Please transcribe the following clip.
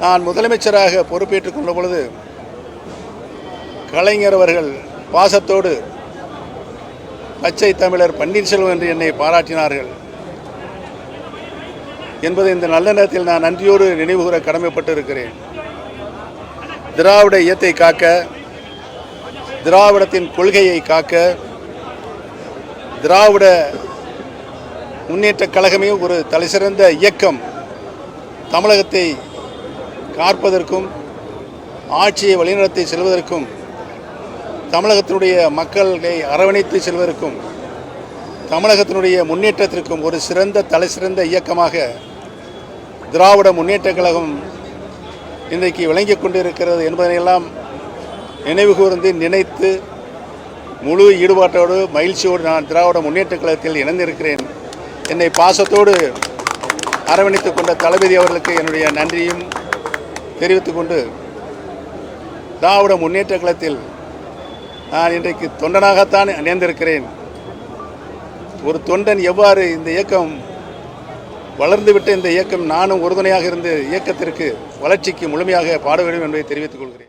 நான் முதலமைச்சராக பொறுப்பேற்றுக் கொண்ட பொழுது கலைஞர் அவர்கள் பாசத்தோடு பச்சை தமிழர் பன்னீர்செல்வம் என்று என்னை பாராட்டினார்கள் என்பது இந்த நல்ல நேரத்தில் நான் நன்றியோடு நினைவுகூர கடமைப்பட்டு இருக்கிறேன். திராவிட இயத்தை காக்க, திராவிடத்தின் கொள்கையை காக்க, திராவிட முன்னேற்றக் கழகமே ஒரு தலைசிறந்த இயக்கம் தமிழகத்தை காப்பதற்கும் ஆட்சியை வழிநடத்தி செல்வதற்கும் தமிழகத்தினுடைய மக்களை அரவணைத்து செல்வதற்கும் தமிழகத்தினுடைய முன்னேற்றத்திற்கும் ஒரு சிறந்த தலைசிறந்த இயக்கமாக திராவிட முன்னேற்றக் கழகம் இன்றைக்கு விளங்கிக் கொண்டிருக்கிறது என்பதையெல்லாம் நினைவு கூர்ந்து நினைத்து முழு ஈடுபாட்டோடு மகிழ்ச்சியோடு நான் திராவிட முன்னேற்றக் கழகத்தில் இணைந்திருக்கிறேன். என்னை பாசத்தோடு அரவணைத்துக் கொண்ட தளபதி அவர்களுக்கு என்னுடைய நன்றியும் தெரிவித்துக் கொண்டு திராவிட முன்னேற்றக் கழகத்தில் நான் இன்றைக்கு தொண்டனாகத்தான் இணைந்திருக்கிறேன். ஒரு தொண்டன் எவ்வாறு இந்த இயக்கம் வளர்ந்துவிட்ட இந்த இயக்கம் நானும் உறுதுணையாக இருந்து இயக்கத்திற்கு வளர்ச்சிக்கு முழுமையாக பாட வேண்டும் என்பதை தெரிவித்துக் கொள்கிறேன்.